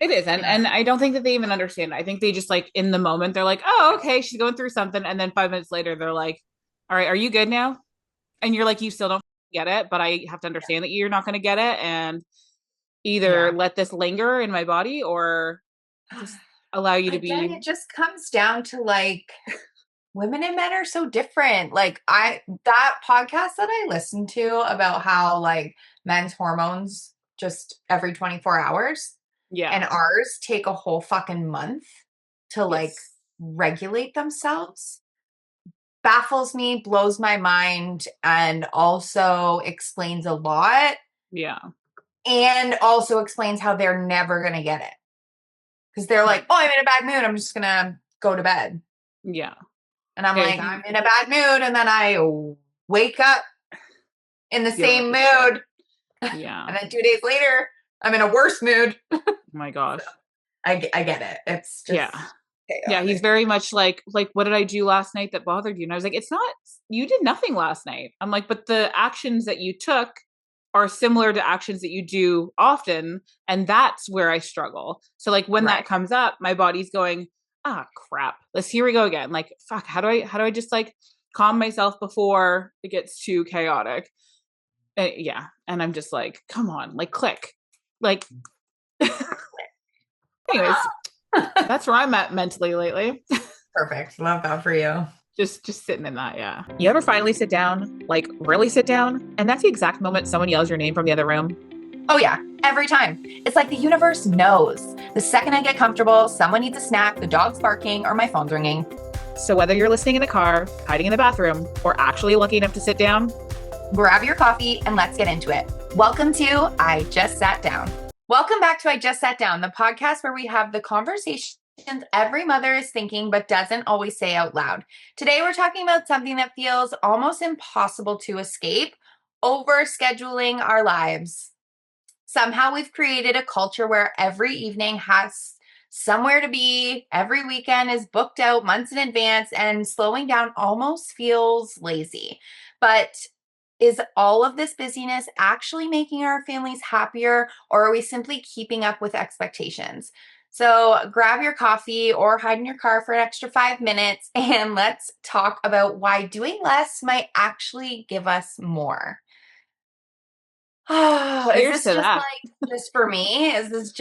It is. Yeah. And I don't think that they even understand. I think they just like in the moment they're like, "Oh, okay, she's going through something." And then 5 minutes later they're like, "All right, are you good now?" And you're like, "You still don't get it, but I have to understand that you're not going to get it and either Yeah. let this linger in my body or just allow you to Again, be." it just comes down to like women and men are so different. Like that podcast that I listened to about how like men's hormones just every 24 hours and Yeah. ours take a whole fucking month to like Yes. regulate themselves baffles me, blows my mind, and also explains a lot Yeah. and also explains how they're never going to get it. Because they're like, oh, I'm in a bad mood. I'm just going to go to bed. Yeah. And I'm Yeah. like, I'm in a bad mood. And then I wake up in the Feeling same like shit. mood. Yeah. And then 2 days later, I'm in a worse mood. Oh my So gosh. I get it. It's Yeah. just Yeah, he's chaotic. very much like what did I do last night that bothered you? And I was like, it's not, you did nothing last night. I'm like, but the actions that you took are similar to actions that you do often, and that's where I struggle. So like when that Right. comes up, my body's going, ah, crap. Let's here we go again. Like, fuck, how do I just like calm myself before it gets too chaotic? Yeah, and I'm just like, come on, like click. Like anyways, that's where I'm at mentally lately. Perfect. Love that for you. Just sitting in that, yeah. You ever finally sit down, like really sit down, and that's the exact moment someone yells your name from the other room? Oh, yeah. Every time. It's like the universe knows. The second I get comfortable, someone needs a snack, the dog's barking, or my phone's ringing. So whether you're listening in the car, hiding in the bathroom, or actually lucky enough to sit down, Grab your coffee and let's get into it. Welcome to I Just Sat Down. Welcome back to I Just Sat Down, the podcast where we have the conversations every mother is thinking but doesn't always say out loud. Today, we're talking about something that feels almost impossible to escape: overscheduling our lives. Somehow, we've created a culture where every evening has somewhere to be, every weekend is booked out months in advance, and slowing down almost feels lazy. But is all of this busyness actually making our families happier, or are we simply keeping up with expectations? So grab your coffee or hide in your car for an extra 5 minutes and let's talk about why doing less might actually give us more. Oh, is cheers this to just that. like just for me? Is this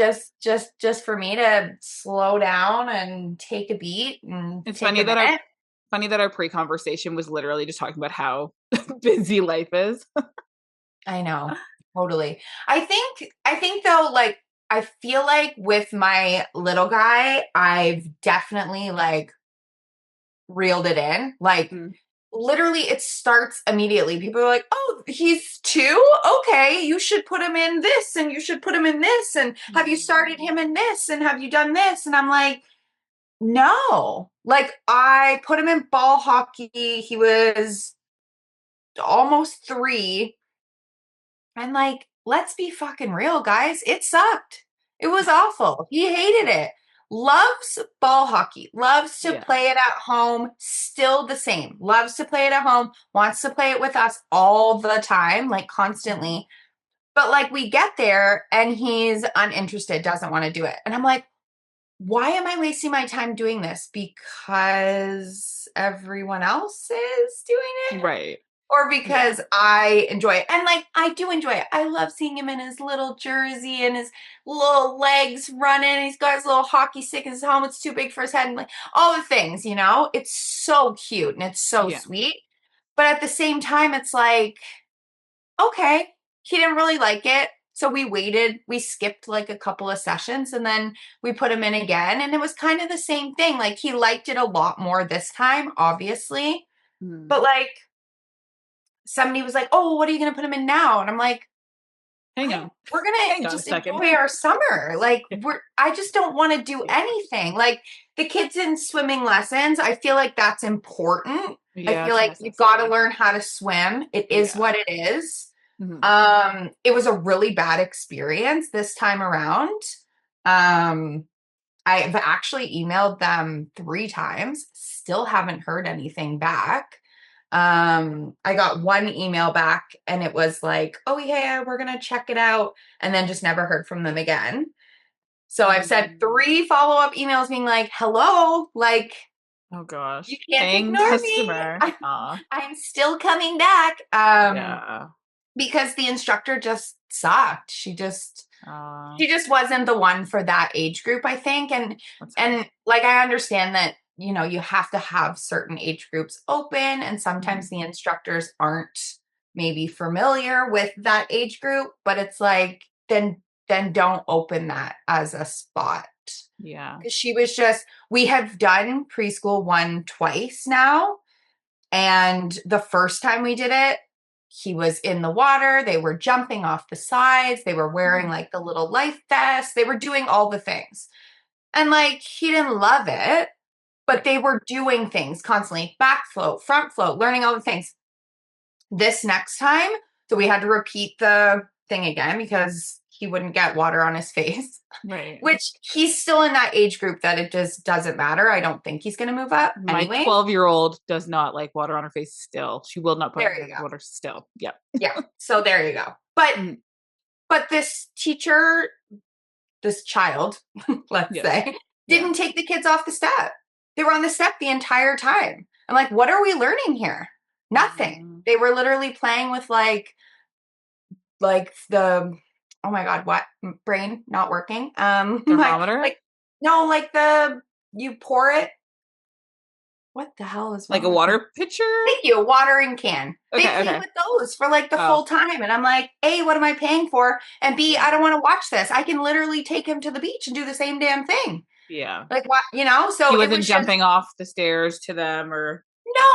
just for me to slow down and take a beat and It's take a minute? funny that our pre-conversation was literally just talking about how busy life is. I know. Totally. I think though, like I feel like with my little guy, I've definitely like reeled it in. Like Mm. literally it starts immediately. People are like, "Oh, he's 2? Okay, you should put him in this and you should put him in this and have you started him in this and have you done this?" And I'm like, "No." Like I put him in ball hockey. He was almost 3. And like, let's be fucking real, guys. It sucked. It was awful. He hated it. Loves ball hockey, loves to Yeah. play it at home, still the same. Loves to play it at home, wants to play it with us all the time, like constantly. But like, we get there and he's uninterested, doesn't want to do it. And I'm like, why am I wasting my time doing this? Because everyone else is doing it? Right. Or Yeah. because I enjoy it. And like I do enjoy it. I love seeing him in his little jersey and his little legs running. He's got his little hockey stick. His helmet's too big for his head, and like all the things, you know. It's so cute and it's so Yeah. sweet. But at the same time, it's like, okay, he didn't really like it. So we waited, we skipped like a couple of sessions and then we put him in again. And it was kind of the same thing. Like he liked it a lot more this time, obviously. Mm. But like somebody was like, "Oh, what are you going to put him in now?" And I'm like, Hang on. we're going Hang to on a just second. enjoy our summer. Like Yeah. I just don't want to do Yeah. anything. Like the kids in swimming lessons, I feel like that's important. I Yeah, feel it's like you got to necessary. learn how to swim. It is Yeah. what it is. Mhm. It was a really bad experience this time around. Um, I've actually emailed them 3 times, still haven't heard anything back. I got one email back and it was like, "Oh yeah, we're gonna check it out," and then just never heard from them again. So I've sent Mm. 3 follow-up emails being like, hello, like, Oh you gosh. can't Paying ignore me. customer. Aw. I'm still coming back. Yeah. Because the instructor just sucked. Uh, She just wasn't the one for that age group, I think. And that's fair. and like I understand that, you have to have certain age groups open, and Mhm. sometimes the instructors aren't maybe familiar with that age group, but it's like then don't open that as a spot. Yeah. Because we have done preschool one twice now. And the first time we did it, he was in the water. They were jumping off the sides. They were wearing Mhm. like the little life vests. They were doing all the things. And like he didn't love it, but Right. they were doing things constantly, back float, front float, learning all the things. This next time, so we had to repeat the thing again because he wouldn't get water on his face, Right. which he's still in that age group that it just doesn't matter. I don't think he's going to move up My anyways. 12-year-old does not like water on her face still. She will not put her There you hand in go. water still. Yep. Yeah. So there you go. But Mhm. this teacher, this child, let's Yes. say, Yeah. didn't take the kids off the step. They were on the step the entire time. I'm like, what are we learning here? Nothing. Mhm. They were literally playing with like the oh my god, what brain not working? Thermometer? Like no, like the you pour it. What the hell is Like wrong a with me? water pitcher? Thank you, a watering can. They Okay, played okay. with those for like the Oh, full time. And I'm like, A, what am I paying for? And B, yeah. I don't want to watch this. I can literally take him to the beach and do the same damn thing. Yeah. Like what, He So it wasn't was just, jumping off the stairs to them or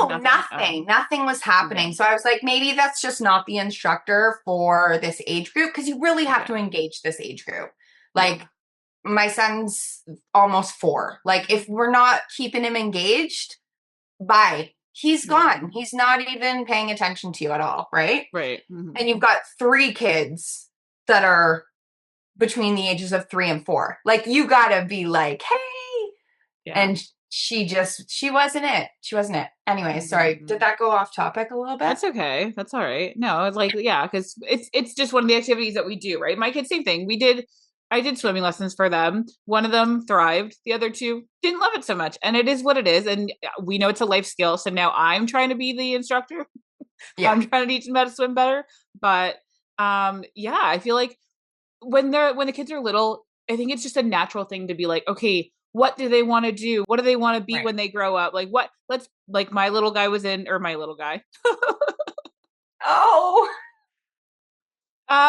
no, nothing. Oh, nothing. Nothing was okay. happening. So I was like, maybe that's just not the instructor for this age group because you really have to Yeah. engage this age group. Yeah. Like my son's almost 4. Like if we're not keeping him engaged, bye. He's Yeah. gone. He's not even paying attention to you at all, right? Right. Hmm. And you've got 3 kids that are between the ages of 3 and 4. Like you gotta be like, hey. Yeah. And she wasn't it. She wasn't it. Anyway, sorry. Did Mhm. that go off topic a little bit? That's okay. That's all right. No, it's like, yeah, because it's just one of the activities that we do, right? My kids, same thing. I did swimming lessons for them. One of them thrived. The other two didn't love it so much. And it is what it is. And we know it's a life skill. So now I'm trying to be the instructor. Yeah. I'm trying to teach them how to swim better. But yeah, I feel like when the kids are little, I think it's just a natural thing to be like, okay, what do they want to do? What do they want to be Right. when they grow up? Like what let's like my little guy was in or my little guy. Oh,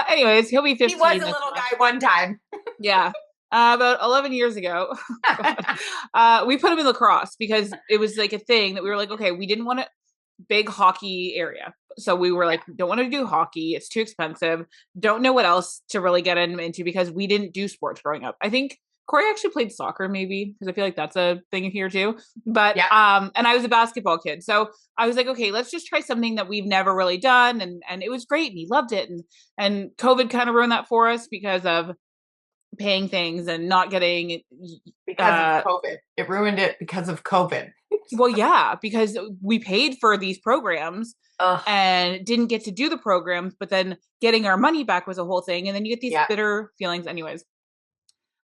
Anyways, he'll be he was 15 a this little month. guy one time. Yeah. About 11 years ago. God. We put him in lacrosse because it was like a thing that we were like, okay, we didn't want a big hockey area. So we were like, don't want to do hockey. It's too expensive. Don't know what else to really get him into because we didn't do sports growing up. I think Corey actually played soccer maybe because I feel like that's a thing here too. But Yeah. and I was a basketball kid. So I was like, okay, let's just try something that we've never really done and it was great and he loved it and COVID kind of ruined that for us because of paying things and not getting Because of COVID. It ruined it because of COVID. well yeah because we paid for these programs Ugh. and didn't get to do the programs but then getting our money back was a whole thing and then you get these Yeah. bitter feelings anyways.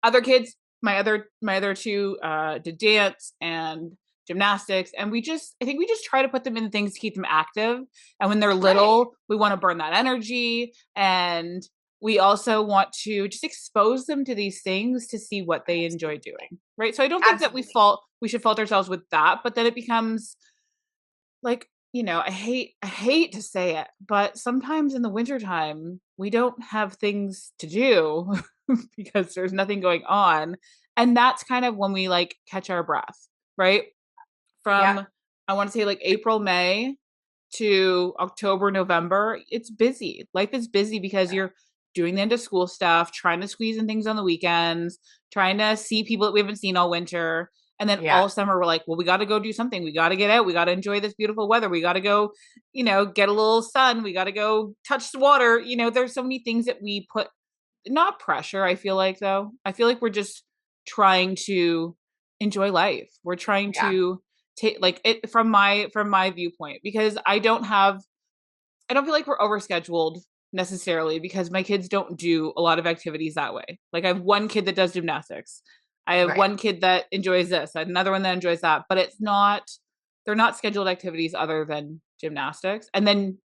Other kids, my other two did dance and gymnastics and I think we just try to put them in things to keep them active and when they're Right. little we want to burn that energy and we also want to just expose them to these things to see what they enjoy doing, right? So I don't think that Absolutely. we should fault ourselves with that but then it becomes like I hate to say it but sometimes in the wintertime we don't have things to do because there's nothing going on and that's kind of when we like catch our breath, right? Yeah. From I want to say like April May to October November it's busy, life is busy because you're doing the end of school stuff, trying to squeeze in things on the weekends, trying to see people that we haven't seen all winter. And then Yeah. all summer, we're like, well, we got to go do something. We got to get out. We got to enjoy this beautiful weather. We got to go, get a little sun. We got to go touch the water. There's so many things that we put, not pressure, I feel like, though. I feel like we're just trying to enjoy life. We're trying Yeah. to take like it from my viewpoint because I don't feel like we're overscheduled necessarily because my kids don't do a lot of activities that way. Like I have one kid that does gymnastics. I have Right. one kid that enjoys this, another one that enjoys that, but it's not they're not scheduled activities other than gymnastics. And then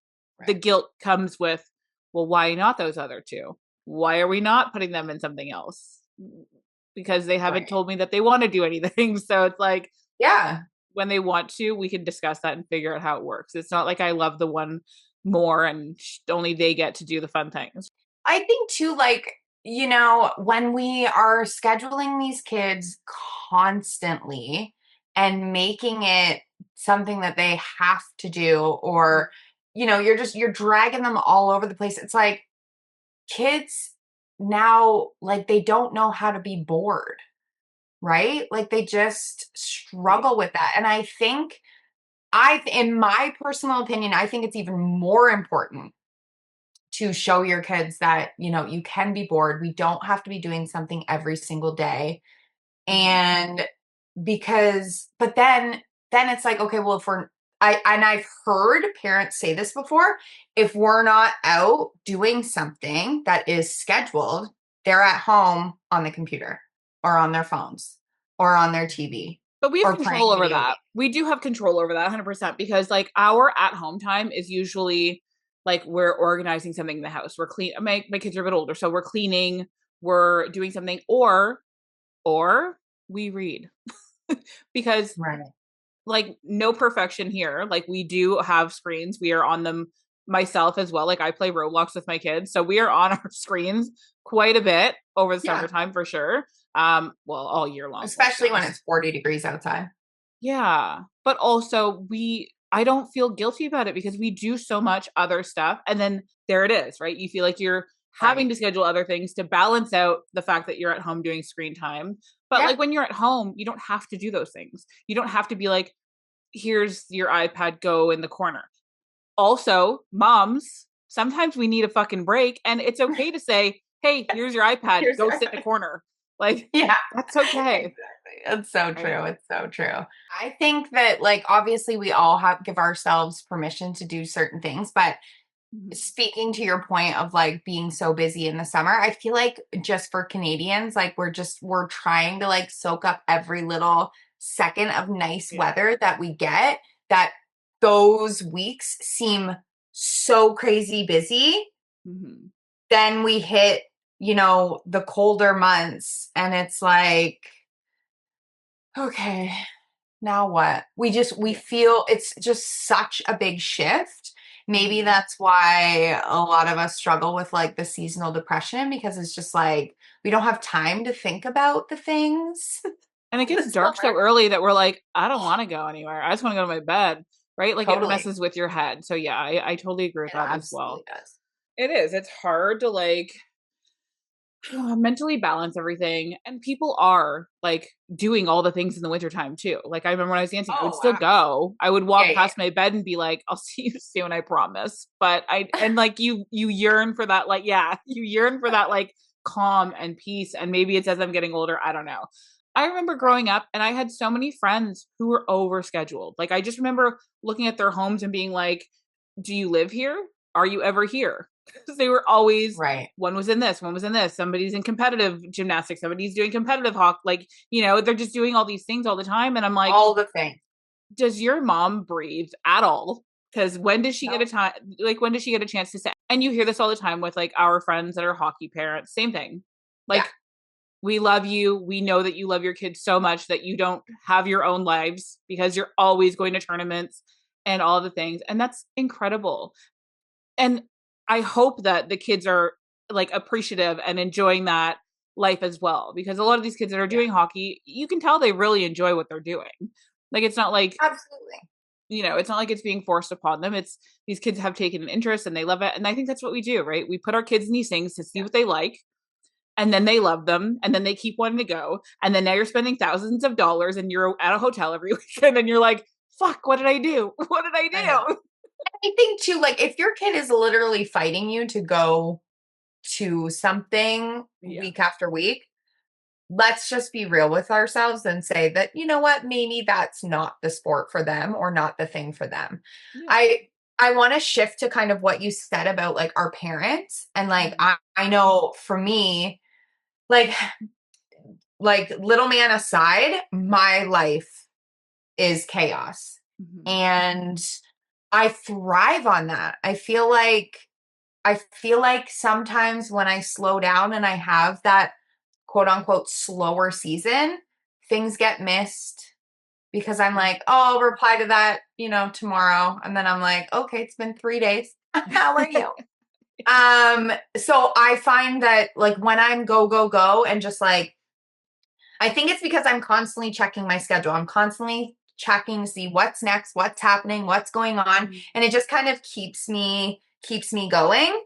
the Right. guilt comes with, well, why not those other two? Why are we not putting them in something else? Because they haven't Right. told me that they want to do anything. So it's like Yeah. when they want to, we can discuss that and figure out how it works. It's not like I love the one more and only they get to do the fun things. I think too, like, when we are scheduling these kids constantly and making it something that they have to do, or, you're dragging them all over the place. It's like kids now, like, they don't know how to be bored, right? Like, they just Yeah. struggle with that. And I think, in my personal opinion, I think it's even more important to show your kids that, you can be bored. We don't have to be doing something every single day. Mm-hmm. And but then it's like, okay, well, I've heard parents say this before, if we're not out doing something that is scheduled, they're at home on the computer or on their phones or on their TV But we have or playing control over video that. games. We do have control over that 100% because like our at home time is usually like we're organizing something in the house. We're clean. My kids are a bit older, so we're cleaning, we're doing something, or we read because Right. like no perfection here. Like we do have screens. We are on them myself as well. Like I play Roblox with my kids. So we are on our screens quite a bit over the Yeah. summertime for sure. Well, all year long, let's be Especially when honest. it's 40 degrees outside. Yeah. But also I don't feel guilty about it because we do so much other stuff. And then there it is, right? You feel like you're having Right. to schedule other things to balance out the fact that you're at home doing screen time. But Yeah. like when you're at home, you don't have to do those things. You don't have to be like, here's your iPad, go in the corner. Also, moms, sometimes we need a fucking break, and it's okay to say, hey, here's your iPad, Here's go sit in the corner. Like, Yeah, that's okay. exactly. It's so Right. true. It's so true. I think that, like, obviously we all have give ourselves permission to do certain things, but Mhm. speaking to your point of like being so busy in the summer, I feel like just for Canadians, like we're trying to like soak up every little second of nice Yeah. weather that we get, that those weeks seem so crazy busy. Mm-hmm. Then we hit, the colder months and it's like, okay, now what? We Yeah. feel it's just such a big shift. Maybe Mm-hmm. that's why a lot of us struggle with like the seasonal depression, because it's just like we don't have time to think about the things And it in the gets dark so summer. early that we're like, I don't want to go anywhere. I just want to go to my bed. Right. Like it Totally. messes with your head. So yeah, I totally agree with It that as absolutely well. does. It is. It's hard to like mentally balance everything. And people are like doing all the things in the wintertime too. Like I remember when I was dancing, I would Oh, still go. I would yeah, walk yeah. past my bed and be like, I'll see you soon, I promise. But and like you yearn for that, like, yeah, you yearn for that like calm and peace. And maybe it's as I'm getting older, I don't know. I remember Right. growing up and I had so many friends who were overscheduled. Like I just remember looking at their homes and being like, do you live here? Are you ever here? Because they were always Right. one was in this, one was in this. Somebody's in competitive gymnastics, somebody's doing competitive hockey. Like, they're just doing all these things all the time. And I'm like, All the things. does your mom breathe at all? Because when does she get a No. time? Like, when does she get a chance to say? And you hear this all the time with like our friends that are hockey parents. Same thing. Yeah. Like, we love you. We know that you love your kids so much that you don't have your own lives because you're always going to tournaments and all the things. And that's incredible. And I hope that the kids are like appreciative and enjoying that life as well because a lot of these kids that are Yeah. doing hockey, you can tell they really enjoy what they're doing. Like it's not like, Absolutely. it's not like it's being forced upon them. It's these kids have taken an interest and they love it. And I think that's what we do, right? We put our kids in these things to see Yeah. what they like and then they love them and then they keep wanting to go. And then now you're spending thousands of dollars and you're at a hotel every weekend and you're like, fuck, what did I do? What did I I know. do? I think too, like if your kid is literally fighting you to go to something Yeah. week after week, let's just be real with ourselves and say that, maybe that's not the sport for them or not the thing for them. Yeah. I I want to shift to kind of what you said about like our parents. And like, Mhm. I know for me, like, little man aside, my life is chaos. Mhm. And I thrive on that. I feel like sometimes when I slow down and I have that quote unquote slower season, things get missed because I'm Mhm. like, oh, I'll reply to that, tomorrow. And then I'm like, okay, it's been 3 days. How are you? So I find that like when I'm go, go, go, and just like, I think it's because I'm constantly checking my schedule. I'm constantly checking to see what's next, what's happening, what's going on. Mhm. And it just kind of keeps me going.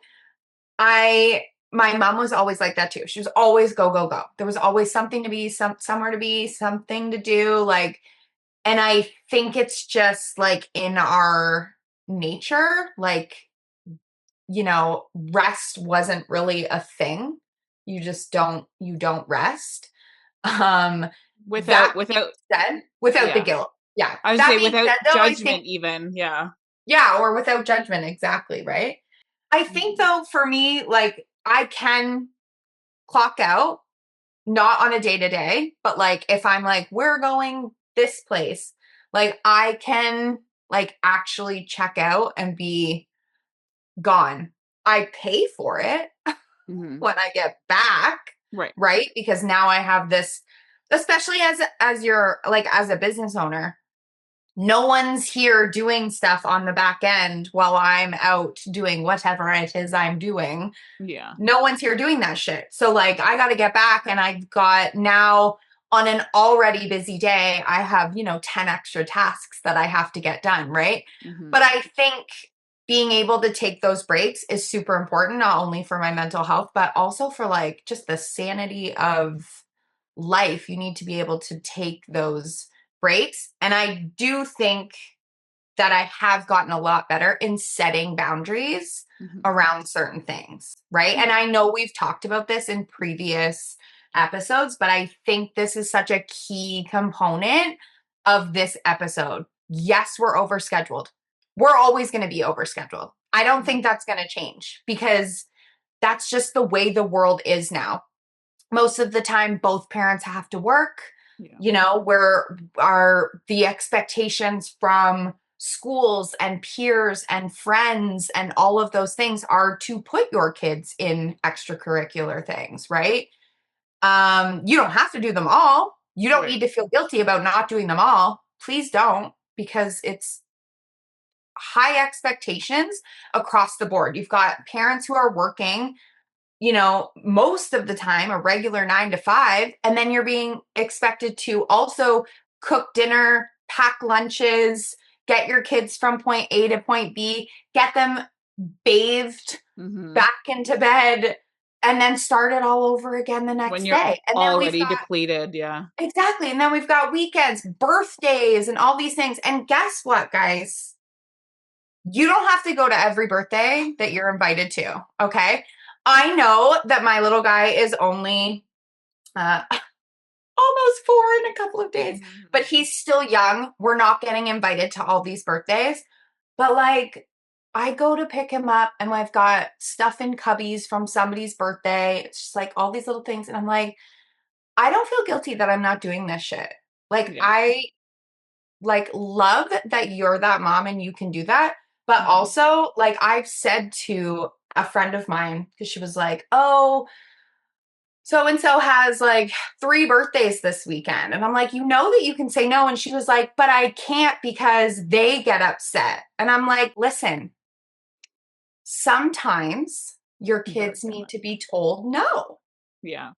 My mom was always like that too. She was always go, go, go. There was always something to be, somewhere to be, something to do. Like, and I think it's just like in our nature, like, rest wasn't really a thing. You don't rest. Um, Without that being without said, without the yeah. guilt. Yeah. I would That say being without said, though, I think, judgment even. Yeah. yeah, or without judgment. Exactly. Right. I think, Mhm. though, for me, like, I can clock out, not on a day to day, but like, if I'm like, we're going this place, like, I can, like, actually check out and be gone. I pay for it Mhm. when I get back, Right. right? Because now I have this, especially as you're like as a business owner, no one's here doing stuff on the back end while I'm out doing whatever it is I'm doing. Yeah. No one's here doing that shit. So like I got to get back, and I've got now on an already busy day, I have, 10 extra tasks that I have to get done, right? But Mhm. I think being able to take those breaks is super important, not only for my mental health, but also for like just the sanity of life. You need to be able to take those breaks. And I do think that I have gotten a lot better in setting boundaries Mhm. around certain things, right? And Yeah. I know we've talked about this in previous episodes, but I think this is such a key component of this episode. Yes, we're overscheduled. We're always going to be overscheduled. I don't think Mhm. that's going to change because that's just the way the world is now. Most of the time, both parents have to work, Yeah. where are the expectations from schools and peers and friends and all of those things are to put your kids in extracurricular things, right? You don't have to do them all. You don't Right. need to feel guilty about not doing them all. Please don't, because it's high expectations across the board. You've got parents who are working, most of the time a regular 9 to 5, and then you're being expected to also cook dinner, pack lunches, get your kids from point A to point B, get them bathed, Mhm. back into bed, and then start it all over again the When next you're day. And then we've already got, depleted, yeah. exactly, and then we've got weekends, birthdays, and all these things. And guess what, guys? You don't have to go to every birthday that you're invited to. Okay. I know that my little guy is only uh, almost 4 in a couple of days, but Mhm. he's still young. We're not getting invited to all these birthdays. But like, I go to pick him up and I've got stuff in cubbies from somebody's birthday. It's just like all these little things. And I'm like, I don't feel guilty that I'm not doing this shit. Like, Yeah. I like love that you're that mom and you can do that. But Mhm. also, like, I've said to a friend of mine, because she was like, oh, so and so has like 3 birthdays this weekend. And I'm like, you know that you can say no. And she was like, but I can't because they get upset. And I'm like, listen, sometimes your You gotta kids say need that. to be told no. Yeah.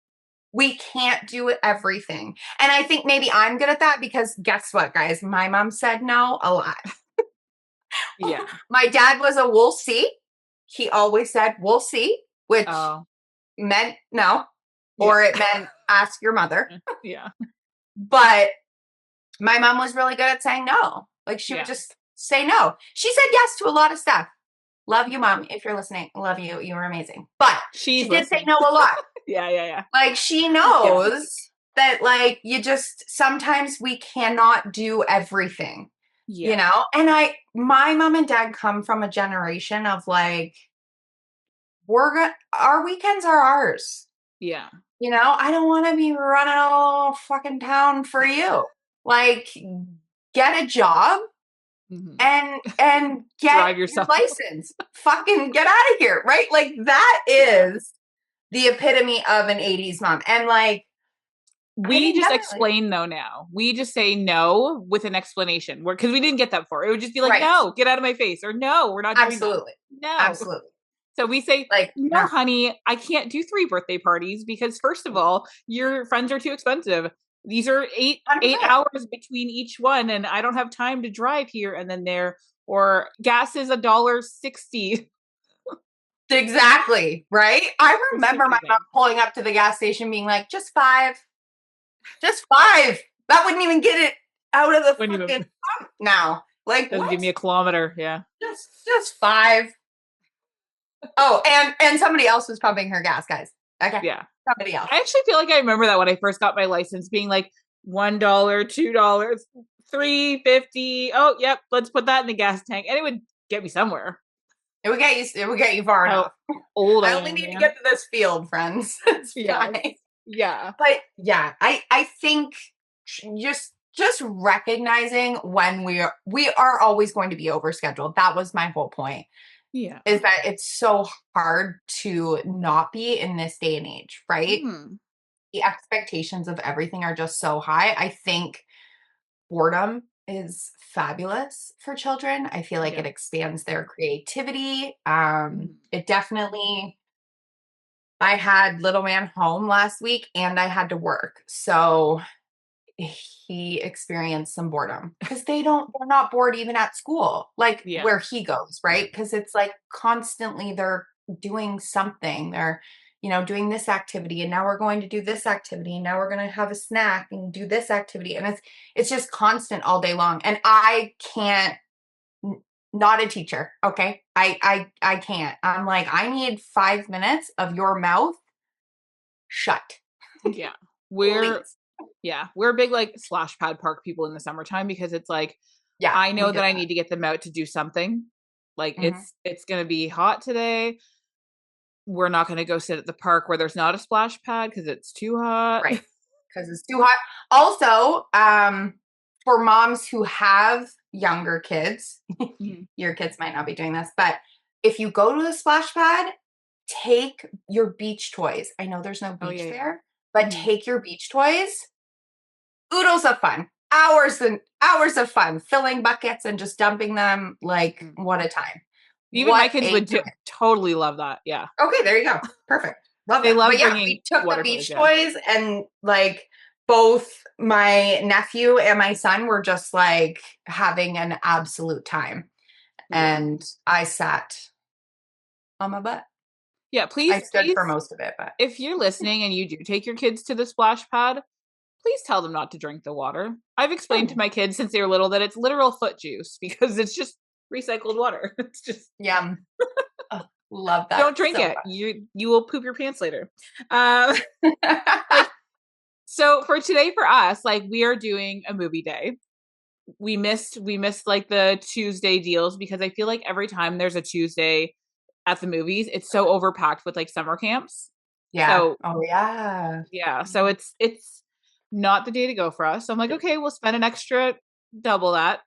We can't do everything. And I think maybe I'm good at that because guess what, guys? My mom said no a lot. Yeah. My dad was a we'll see. He always said we'll see, which Oh, meant no, yeah. or it meant ask your mother. Yeah. But my mom was really good at saying no. Like she would Yeah. just say no. She said yes to a lot of stuff. Love you, mom. If you're listening, love you. You were amazing. But She's she did say listening. no a lot. Yeah, yeah, yeah. Like she Yeah. knows that like you just sometimes we cannot do everything. you Yeah. know? And my mom and dad come from a generation of like, our weekends are ours. Yeah. You know, I don't want to be running all fucking town for you. Like, get a job Mhm. and get Drive your yourself. license. Fucking get out of here, right? Like that Yeah. is the epitome of an 80s mom. And like, I We mean, just definitely. explain though now. We just say no with an explanation. Because we didn't get that before. It would just be like, Right. no, get out of my face, or no, we're not doing that. Absolutely. No. Absolutely. So we say, Like, no, no. honey, I can't do 3 birthday parties because first of all, your friends are too expensive. These are eight 100%. hours between each one, and I don't have time to drive here and then there. Or gas is $1.60. Exactly. Right. I For so remember many my mom things. pulling up to the gas station being like, just five. Just five. That wouldn't even get it out of the When you fucking pump now. Like doesn't give what? me a kilometer. Yeah. Just five. Oh, and somebody else was pumping her gas, guys. Okay. Yeah. Somebody else. I actually feel like I remember that when I first got my license being like $1, $2, 3.50. Oh, yep, let's put that in the gas tank. And it would get me somewhere. It would get you far How enough. old I I only am, need to yeah. get to this field, friends. It's Yes. fine. Yeah. But yeah, I think just recognizing when we are always going to be overscheduled. That was my whole point. Yeah. Is that it's so hard to not be in this day and age, right? Mm. The expectations of everything are just so high. I think boredom is fabulous for children. I feel like Yeah. it expands their creativity. Mm. It definitely, I had little man home last week and I had to work. So he experienced some boredom because they're not bored even at school, like Yeah. where he goes, right? Because it's like constantly they're doing something. They're, doing this activity and now we're going to do this activity and now we're going to have a snack and do this activity. And it's just constant all day long. And I can't, not a teacher. Okay. I can't. I'm like, I need 5 minutes of your mouth shut. Yeah. We're Please. yeah, we're big like splash pad park people in the summertime because it's like Yeah, I we know that did I that. need to get them out to do something. Like Hmm. it's gonna be hot today. We're not gonna go sit at the park where there's not a splash pad because it's too hot. Right. Because it's too hot. Also, for moms who have younger kids, Mhm. your kids might not be doing this, but if you go to the splash pad, take your beach toys. I know there's no Oh yeah, beach yeah. there, but Mhm. take your beach toys. Oodles of fun. Hours and hours of fun filling buckets and just dumping them like Mm. what a time. Even my What kids a would time. totally love that. Yeah. Okay, there you go. Perfect. Love They that. love But yeah, bringing we took the water toys, beach yeah. toys and like both my nephew and my son were just like having an absolute time. Yeah. And I sat on my butt. Yeah, I please, stood please, for most of it, but if you're listening and you do take your kids to the splash pad, please tell them not to drink the water. I've explained to oh, my kids since they were little that it's literal foot juice because it's just recycled water. It's just yum. Oh, love that don't drink so it. You will poop your pants later. Uh, much. like so for today for us, like we are doing a movie day. We missed like the Tuesday deals because I feel like every time there's a Tuesday at the movies, it's so overpacked with like summer camps. Yeah. So Oh yeah. yeah, so it's not the day to go for us. So I'm like, okay, we'll spend an extra double that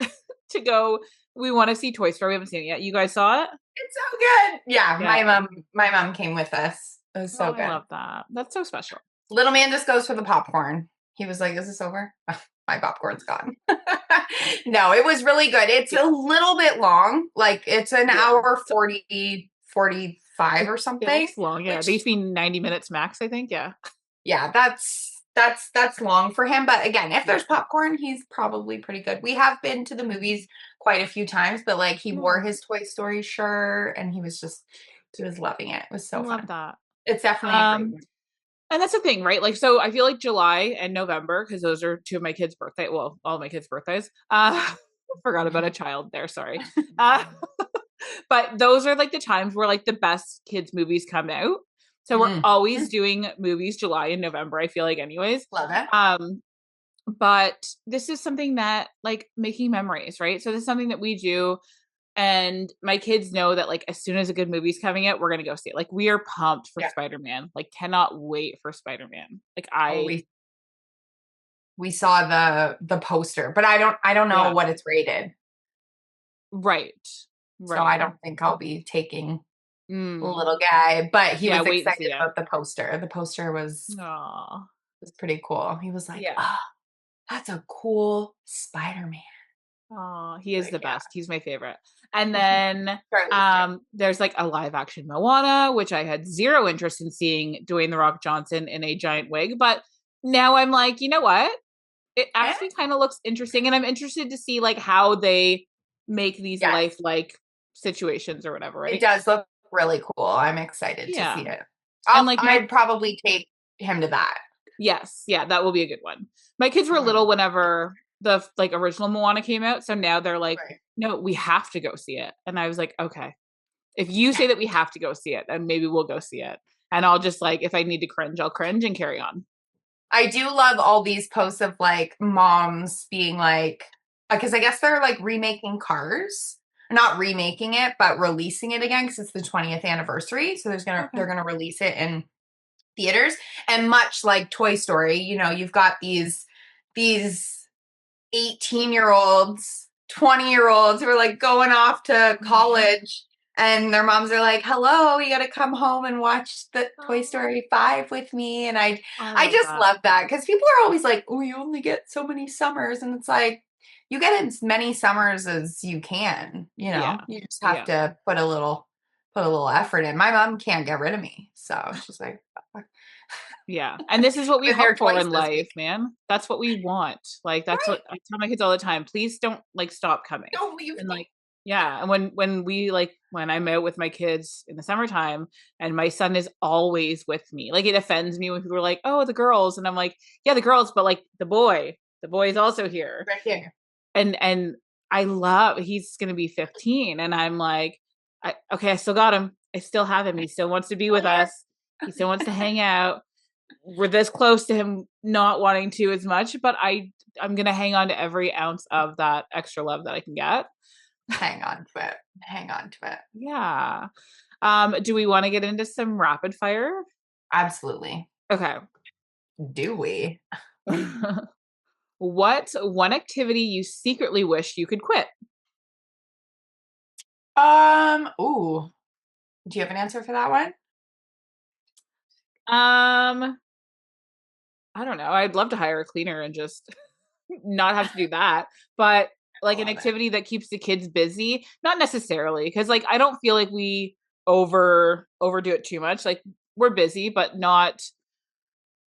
to go. We want to see Toy Story. We haven't seen it yet. You guys saw it? It's so good. Yeah, Yeah. my mom came with us. It was Oh, so I good. love that. That's so special. Little man just goes for the popcorn. He was like, "Is this over?" My popcorn's gone. No, it was really good. It's a Yeah. little bit long. Like it's an Yeah. hour 40, 45 or It something, looks long. Yeah. They which used to be 90 minutes max, I think. Yeah. yeah, that's long for him. But again, if Yeah. there's popcorn, he's probably pretty good. We have been to the movies quite a few times, but like he wore Yeah. his Toy Story shirt and he was loving it. It was I so love fun. that. It's definitely a great Um, one. and that's the thing, right? Like, so I feel like July and November, because those are two of my kids' birthday. Well, all my kids' birthdays. Forgot about a child there. Sorry. Uh, but those are like the times where like the best kids movies come out. So we're Mm. always doing movies July and November, I feel like anyways. Love it. Um But this is something that like making memories, right? So this is something that we do, and my kids know that like as soon as a good movie's coming out, we're gonna go see it. Like we are pumped for Yeah. Spider-Man. Like cannot wait for Spider-Man. Like Oh, I we saw the poster, but I don't know yeah, what it's rated. right. So Right. I don't think I'll be taking Mm. little guy, but he Yeah, was wait and excited see it. about the poster. The poster Aw. was pretty cool. He was like, Yeah. "Oh, that's a cool Spider-Man." Oh, he is Like, the yeah. best. He's my favorite. And then Charlie's too. there's like a live action Moana, which I had zero interest in seeing Dwayne the Rock Johnson in a giant wig, but now I'm like, you know what? It Eh? actually kind of looks interesting, and I'm interested to see like how they make these Yes, lifelike situations or whatever, it right? does look really cool. I'm excited to see Yeah. it. And like my I'd probably take him to that. yes, yeah, that will be a good one. My kids were Mhm. little whenever the like original Moana came out, so now they're like, Right. no, we have to go see it. And I was like, okay, if you say that we have to go see it, then maybe we'll go see it. And I'll just like, if I need to cringe, I'll cringe and carry on. I do love all these posts of like moms being like, because I guess they're like remaking Cars, not remaking it, but releasing it again because it's the 20th anniversary. So Okay. they're gonna release it in theaters, and much like Toy Story, you've got these 18-year-olds, 20-year-olds who are like going off to college, and their moms are like, "Hello, you got to come home and watch the Toy Oh, Story 5 with me." And I I love just that. love that because people are always like, "Oh, you only get so many summers." And it's like, you get as many summers as you can, Yeah. you just have Yeah. to put a little effort in. My mom can't get rid of me, so she's like, Yeah. And this is what we "I'm in your hope for twice in this week." life, man. That's what we want. Like that's what Right. I tell my kids all the time. Please don't like stop coming. Don't leave And me. like yeah, and when we like when I'm out with my kids in the summertime and my son is always with me. Like it offends me when people are like, "Oh, the girls." And I'm like, "Yeah, the girls, but like the boy is also here." Right here. And I love he's going to be 15 and I'm like okay, I still got him. I still have him. He still wants to be Still with here. us. He still wants to hang out. We're this close to him not wanting to as much, but I'm gonna hang on to every ounce of that extra love that I can get. Hang on to it. Hang on to it. Yeah. Do we want to get into some rapid fire? Absolutely. Okay. Do we? What's one activity you secretly wish you could quit? Ooh. Do you have an answer for that one? Um, I don't know. I'd love to hire a cleaner and just not have to do that, but I like an love it. activity that keeps the kids busy, not necessarily because like I don't feel like we overdo it too much. Like we're busy, but not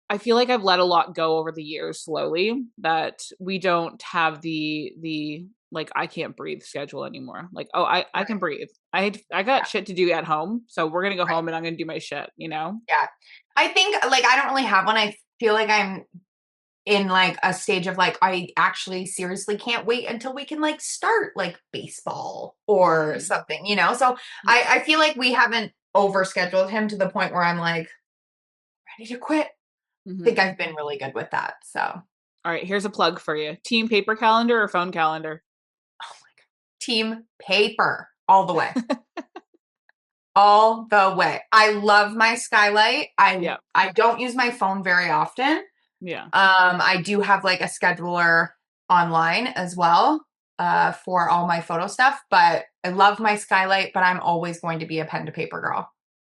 I feel like I've let a lot go over the years slowly that we don't have the like I can't breathe schedule anymore. Like, oh, I Right. can breathe. I got Yeah. shit to do at home, so we're gonna go Right. home and I'm gonna do my shit, you know? Yeah. I think like I don't really have one. I feel like I'm in like a stage of like I actually seriously can't wait until we can like start like baseball or Mm, something. So yeah. I feel like we haven't overscheduled him to the point where I'm like ready to quit. I think Hmm. I've been really good with that. So All right, here's a plug for you. Team paper calendar or phone calendar? team paper all the way. All the way. I love my skylight. I Yeah. I don't use my phone very often. Yeah. I do have like a scheduler online as well for all my photo stuff, but I love my skylight, but I'm always going to be a pen to paper girl.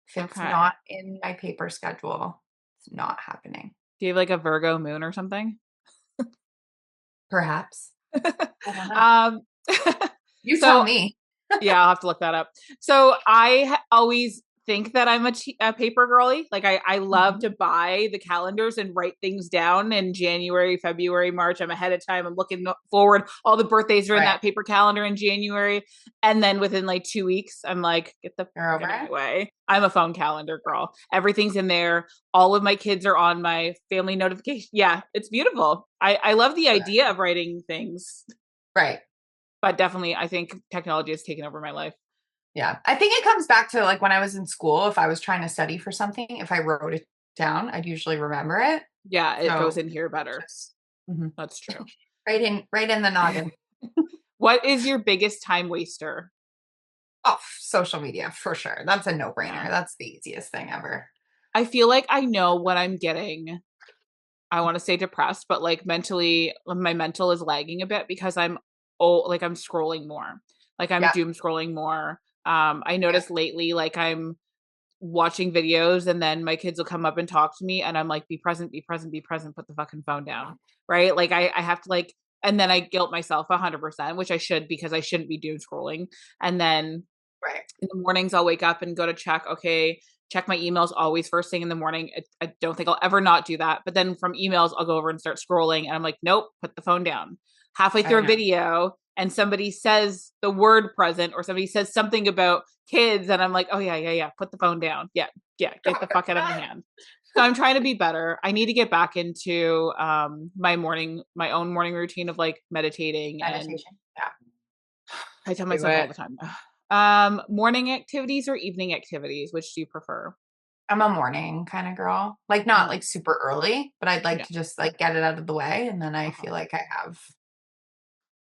If it's Okay. not in my paper schedule, it's not happening. Do you have like a Virgo moon or something? Perhaps. I don't know. um You tell so me. yeah, I'll have to look that up. So always think that I'm a paper girly. Like I love Mhm. to buy the calendars and write things down in January, February, March. I'm ahead of time. I'm looking forward. All the birthdays are in Right. that paper calendar in January. And then within like 2 weeks, I'm like, get the You're fuck over out of my it? way. I'm a phone calendar girl. Everything's in there. All of my kids are on my family notification. Yeah, it's beautiful. I love the idea of writing things, Right. but definitely I think technology has taken over my life. Yeah. I think it comes back to like when I was in school, if I was trying to study for something, if I wrote it down, I'd usually remember it. Yeah, it goes So in here better. just Mhm. That's true. Right in the noggin. What is your biggest time waster? Oh, social media for sure. That's a no-brainer. Yeah. That's the easiest thing ever. I feel like I know what I'm getting. I want to say depressed, but like mentally, my mental is lagging a bit because I'm I'm scrolling more. Like I'm Yeah. doom scrolling more. I Yeah. noticed lately, like I'm watching videos and then my kids will come up and talk to me and I'm like, be present, be present, be present, put the fucking phone down. Right. Like I have to like, and then I guilt myself 100%, which I should because I shouldn't be doom scrolling. And then Right. in the mornings I'll wake up and go to check, okay, check my emails always first thing in the morning. I don't think I'll ever not do that. But then from emails, I'll go over and start scrolling and I'm like, nope, put the phone down. Halfway I through a know. video and somebody says the word present or somebody says something about kids and I'm like, oh yeah, put the phone down. Yeah, get the fuck out of my hand. So I'm trying to be better. I need to get back into my own morning routine of like meditating. And Meditation. Yeah. I tell Do myself all it. the time. Morning activities or evening activities, which do you prefer? I'm a morning kind of girl. Like not Mhm. like super early, but I'd like Yeah. to just like get it out of the way and then I Uh-huh. feel like I have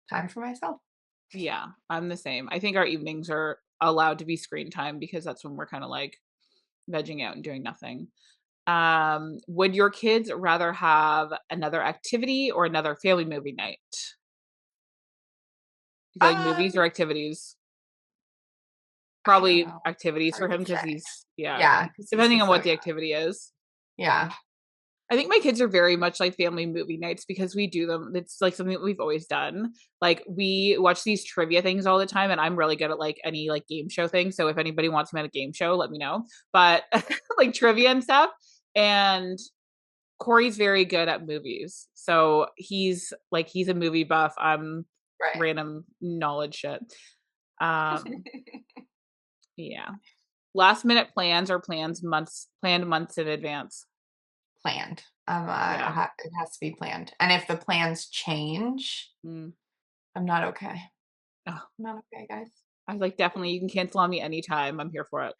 time for myself. Yeah, I'm the same. I think our evenings are allowed to be screen time because that's when we're kind of like vegging out and doing nothing. Would your kids rather have another activity or another family movie night? Do you feel like movies or Um, activities? I don't Probably know. activities for Hard to him because say. he's yeah, Yeah, because he's depending just on so what young. the activity is. Yeah. I think my kids are very much like family movie nights because we do them. It's like something that we've always done. Like we watch these trivia things all the time, and I'm really good at like any like game show thing. So if anybody wants me on a game show, let me know. But like trivia and stuff. And Corey's very good at movies. So he's a movie buff. I'm Right. random knowledge shit. Um yeah. Last minute plans or planned months in advance. Planned. Yeah. It has to be planned. And if the plans change, Mm. I'm not okay. Oh, I'm not okay, guys. I was like, definitely, you can cancel on me anytime. I'm here for it.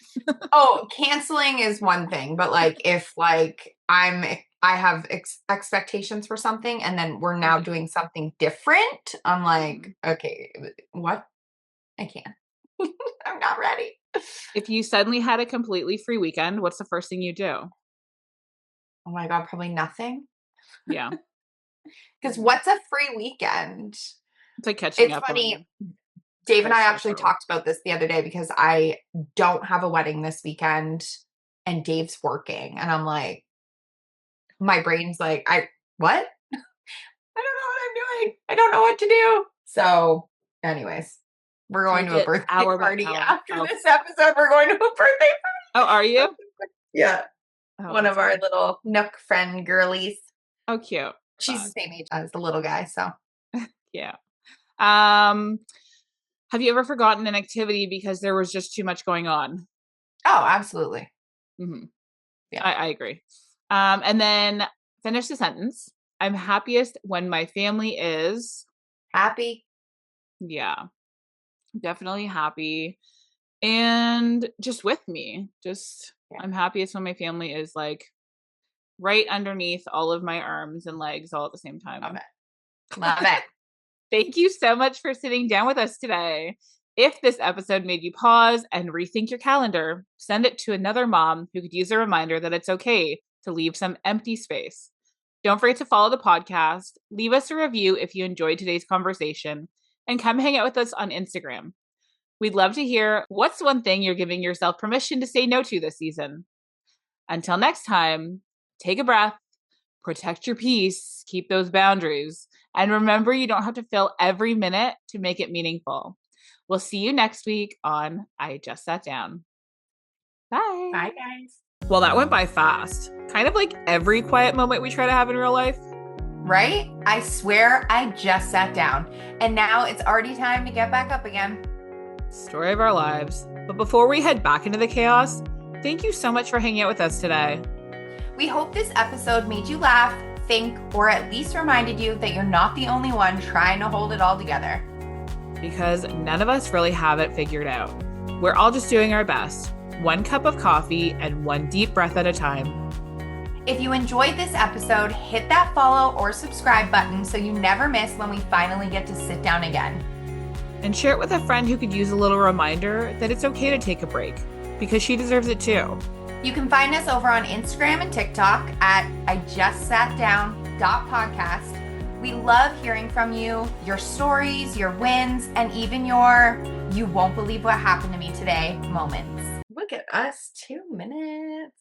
Oh, canceling is one thing, but like if like I have expectations for something and then we're now Mhm, doing something different, I'm like, mhm. okay, what? I can't. I'm not ready. If you suddenly had a completely free weekend, what's the first thing you do? Oh my god, probably nothing. Yeah. Because Mhm. what's a free weekend? It's like catching It's up funny. on Dave and house I stuff actually or talked about this the other day because I don't have a wedding this weekend and Dave's working. And I'm like, my brain's like, what? I don't know what I'm doing. I don't know what to do. So, anyways, we're going take to a it birthday hour by party hour. after Oh, this episode. We're going to a birthday oh, are you? party. Yeah. Oh, One that's of our fun. little Nook friend girlies. Oh, cute. She's the Fun. same age as the little guy. So, Yeah. Um, have you ever forgotten an activity because there was just too much going on? oh, absolutely. Hmm. Yeah. I agree. And then finish the sentence. I'm happiest when my family is, Happy. yeah, definitely happy and just with me. Just Yeah. I'm happiest when my family is like right underneath all of my arms and legs all at the same Love time. it. Love it. Thank you so much for sitting down with us today. If this episode made you pause and rethink your calendar, send it to another mom who could use a reminder that it's okay to leave some empty space. Don't forget to follow the podcast, leave us a review if you enjoyed today's conversation, and come hang out with us on Instagram. We'd love to hear what's one thing you're giving yourself permission to say no to this season. Until next time, take a breath, protect your peace, keep those boundaries, and remember you don't have to fill every minute to make it meaningful. We'll see you next week on I Just Sat Down. Bye, Bye. guys. Well, that went by fast. Kind of like every quiet moment we try to have in real life. Right? I swear I just sat down. And now it's already time to get back up again. Story of our lives. But before we head back into the chaos, thank you so much for hanging out with us today. We hope this episode made you laugh, think, or at least reminded you that you're not the only one trying to hold it all together. Because none of us really have it figured out. We're all just doing our best, one cup of coffee and one deep breath at a time. If you enjoyed this episode, hit that follow or subscribe button so you never miss when we finally get to sit down again. And share it with a friend who could use a little reminder that it's okay to take a break, because she deserves it too. You can find us over on Instagram and TikTok at ijustsatdown.podcast. We love hearing from you, your stories, your wins, and even your "you won't believe what happened to me today" moments. Look at us, 2 minutes.